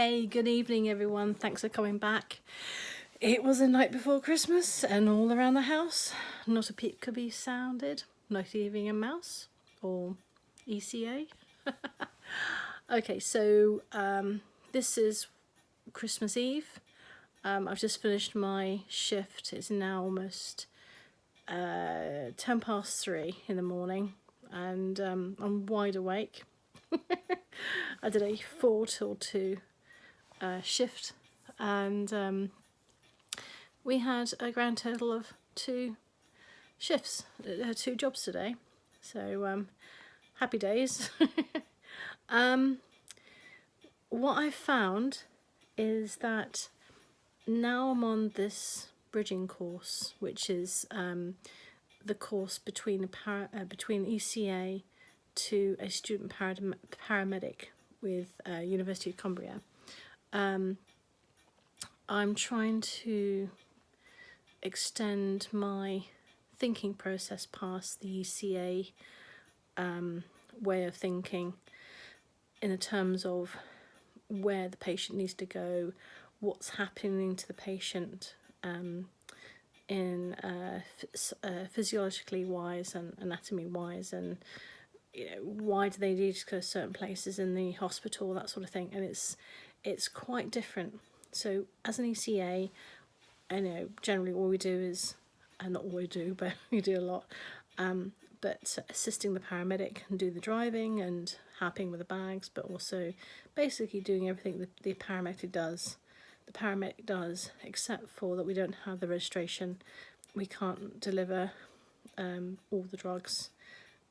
Hey, good evening everyone. Thanks for coming back. It was the night before Christmas and all around the house, not a peep could be sounded, not even a mouse or ECA. Okay, so this is Christmas Eve. I've just finished my shift. It's now almost 3:10 in the morning and I'm wide awake. I did a 4 till 2 shift and we had a grand total of 2 shifts, 2 jobs today, so happy days. What I found is that now I'm on this bridging course, which is the course between ECA to a student paramedic with University of Cumbria. I'm trying to extend my thinking process past the ECA way of thinking in the terms of where the patient needs to go, what's happening to the patient in physiologically wise and anatomy wise, and why do they need to go to certain places in the hospital, that sort of thing. And it's quite different. So as an ECA, I know generally all we do is, and not all we do, but we do a lot, but assisting the paramedic and do the driving and helping with the bags, but also basically doing everything that the paramedic does. The paramedic does, except for that we don't have the registration. We can't deliver all the drugs.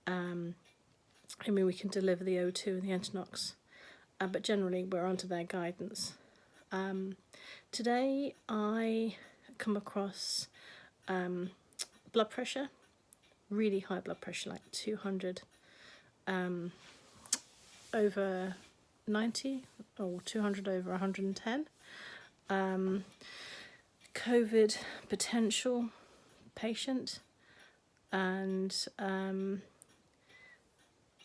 I mean, we can deliver the O2 and the Entonox, but generally we're under their guidance. Today I come across blood pressure, really high blood pressure, like 200 over 90 or 200 over 110. COVID potential patient, and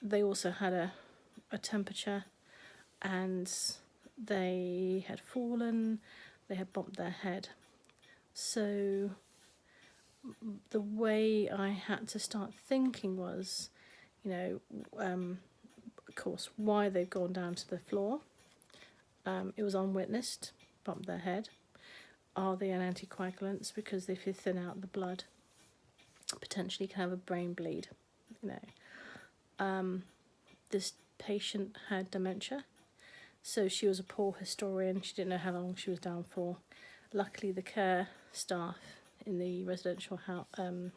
they also had a temperature, and they had fallen, they had bumped their head. So the way I had to start thinking was, of course, why they've gone down to the floor. It was unwitnessed, bumped their head. Are they on anticoagulants? Because if you thin out the blood, potentially can have a brain bleed. This patient had dementia, so she was a poor historian. She didn't know how long she was down for. Luckily, the care staff in the residential home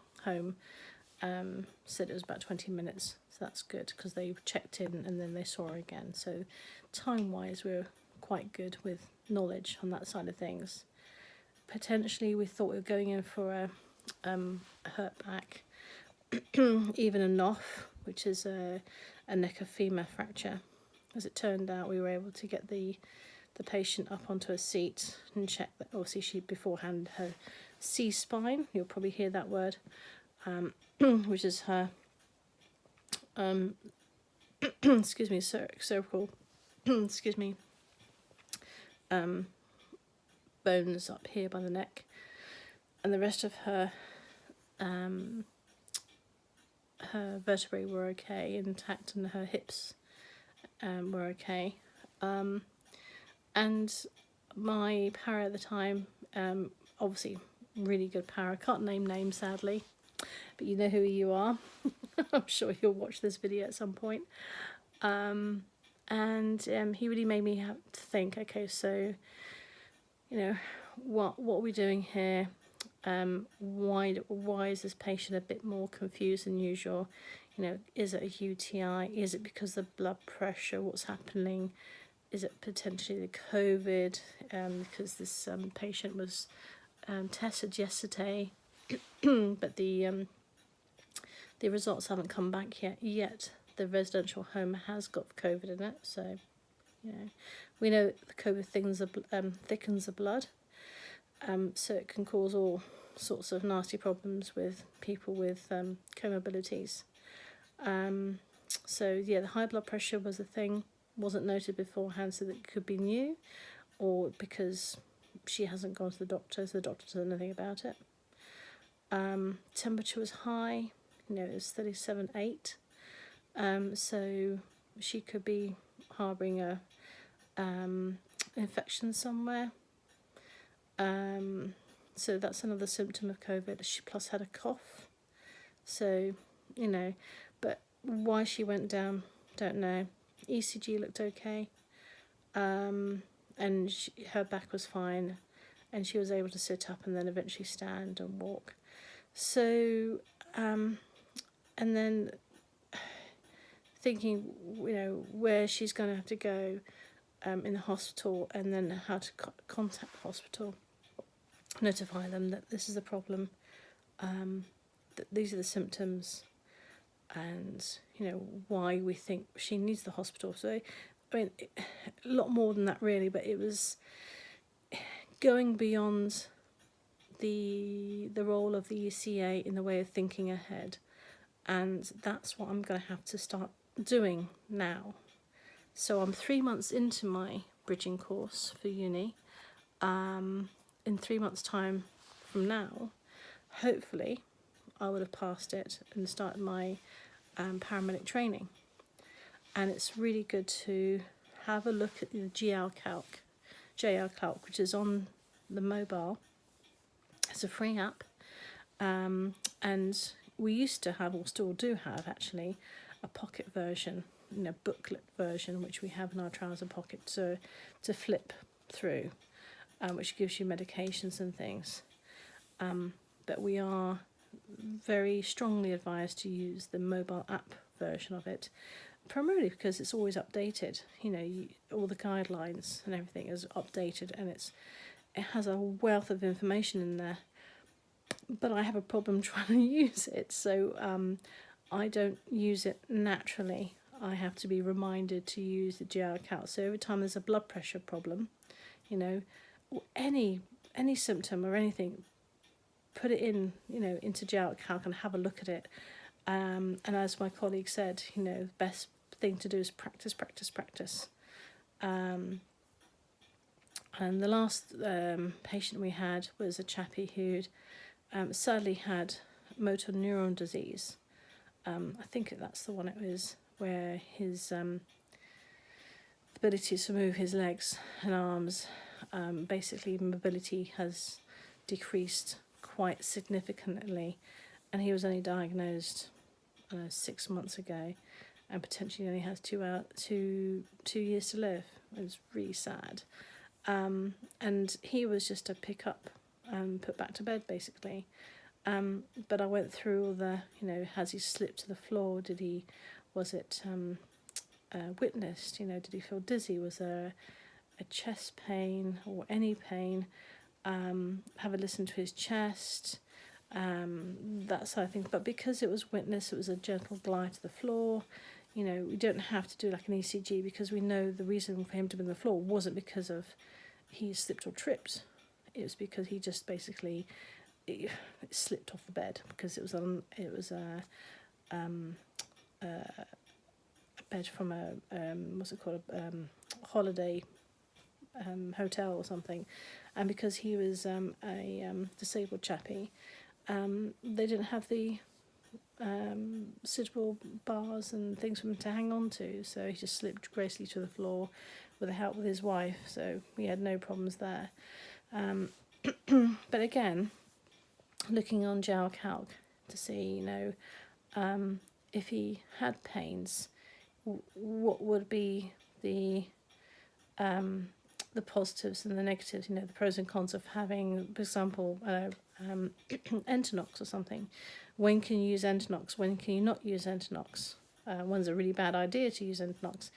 said it was about 20 minutes, so that's good, because they checked in and then they saw her again. So time-wise, we were quite good with knowledge on that side of things. Potentially, we thought we were going in for a hurt back, even a NOF, which is a neck of femur fracture. As it turned out, we were able to get the patient up onto a seat and check that. Obviously, she beforehand her C-spine, you'll probably hear that word, which is her excuse me, cervical excuse me, bones up here by the neck, and the rest of her vertebrae were okay, intact, and her hips were okay. And my para at the time, obviously really good para, I can't name names sadly, but you know who you are. I'm sure you'll watch this video at some point. And he really made me have to think, okay, so what are we doing here? Why is this patient a bit more confused than usual? Is it a UTI? Is it because of blood pressure? What's happening? Is it potentially the COVID? Because this patient was tested yesterday, but the results haven't come back yet. The residential home has got COVID in it, so we know the COVID thickens the blood, so it can cause all sorts of nasty problems with people with comorbidities. So yeah, the high blood pressure was a thing. wasn't noted beforehand, so that it could be new, or because she hasn't gone to the doctor, so the doctor doesn't know anything about it. Temperature was high, it was 37.8, so she could be harbouring a infection somewhere. So that's another symptom of COVID. She plus had a cough, so but why she went down, don't know. ECG looked okay, and her back was fine, and she was able to sit up and then eventually stand and walk. So, and then thinking, where she's going to have to go in the hospital, and then how to contact the hospital, notify them that this is a problem, that these are the symptoms, and why we think she needs the hospital. So, I mean, a lot more than that really, but it was going beyond the role of the ECA in the way of thinking ahead, and that's what I'm going to have to start doing now. So I'm 3 months into my bridging course for uni. In 3 months' time from now, hopefully I would have passed it and started my paramedic training. And it's really good to have a look at the Jrcalc, which is on the mobile. It's a free app, and we used to have, or still do have actually, a pocket version, booklet version, which we have in our trouser pocket to flip through, which gives you medications and things. But we are very strongly advised to use the mobile app version of it, primarily because it's always updated. All the guidelines and everything is updated, and it has a wealth of information in there. But I have a problem trying to use it, so I don't use it naturally. I have to be reminded to use the Jrcalc. So every time there's a blood pressure problem, any symptom or anything, put it in, into Jrcalc and have a look at it. And as my colleague said, the best thing to do is practice. And the last patient we had was a chappie who'd sadly had motor neuron disease. I think that's the one it was, where his ability to move his legs and arms, basically mobility has decreased quite significantly, and he was only diagnosed 6 months ago, and potentially only has 2 years to live. It was really sad. And he was just a pick up and put back to bed, basically. But I went through all the, has he slipped to the floor? Was it witnessed? Did he feel dizzy? Was there a chest pain or any pain? Have a listen to his chest, that sort of thing. But because it was witnessed, it was a gentle glide to the floor. We don't have to do like an ECG, because we know the reason for him to be on the floor wasn't because of he slipped or tripped. It was because he just basically it slipped off the bed, because it was a bed from a holiday hotel or something, and because he was a disabled chappie, they didn't have the suitable bars and things for him to hang on to, so he just slipped gracefully to the floor with the help of his wife, so we had no problems there. But again, looking on Jrcalc to see, if he had pains, what would be the positives and the negatives, the pros and cons of having, for example, Entonox or something. When can you use Entonox? When can you not use Entonox? When's a really bad idea to use Entonox?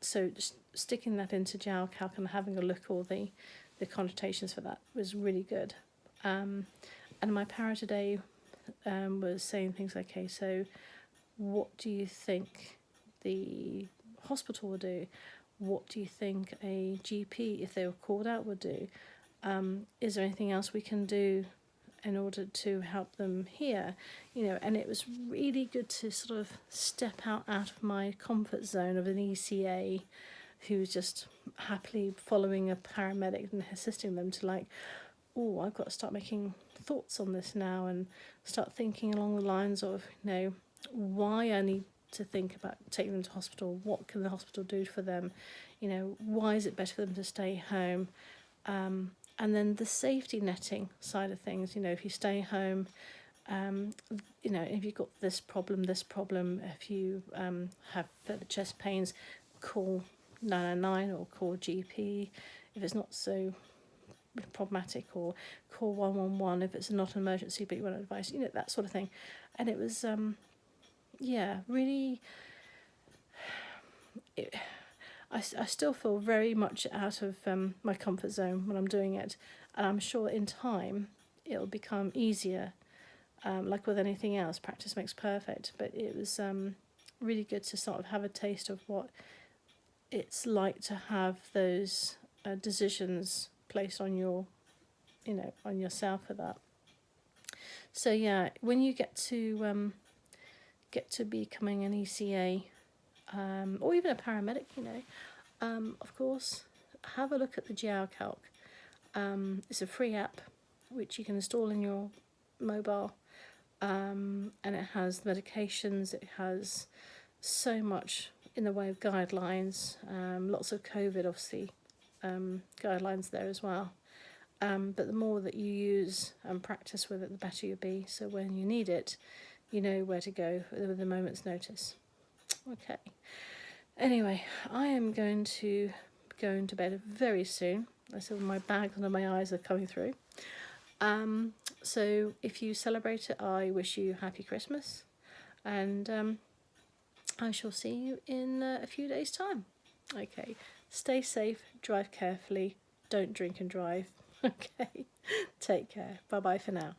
So just sticking that into Jrcalc and having a look at all the connotations for that was really good. And my para today was saying things like, okay, so what do you think the hospital will do? What do you think a GP, if they were called out, would do? Is there anything else we can do in order to help them hear, and it was really good to sort of step out of my comfort zone of an ECA who's just happily following a paramedic and assisting them to like, oh, I've got to start making thoughts on this now and start thinking along the lines of, why I need to think about taking them to hospital, what can the hospital do for them, why is it better for them to stay home, and then the safety netting side of things, if you stay home, if you've got this problem, if you have further chest pains, call 999 or call GP if it's not so problematic, or call 111 if it's not an emergency but you want advice, that sort of thing. And it was, really, I still feel very much out of my comfort zone when I'm doing it, and I'm sure in time it'll become easier. Like with anything else, practice makes perfect, but it was really good to sort of have a taste of what it's like to have those decisions placed on your, on yourself for that. So yeah, when you get to becoming an ECA, or even a paramedic, of course, have a look at the Jrcalc. It's a free app which you can install in your mobile, and it has medications, it has so much in the way of guidelines, lots of COVID obviously guidelines there as well, but the more that you use and practice with it, the better you'll be, so when you need it, you know where to go with a moment's notice. Okay, anyway, I am going to go into bed very soon. I said my bags under my eyes are coming through. So if you celebrate it, I wish you happy Christmas, and I shall see you in a few days' time. Okay, stay safe, drive carefully, don't drink and drive. Okay, take care. Bye bye for now.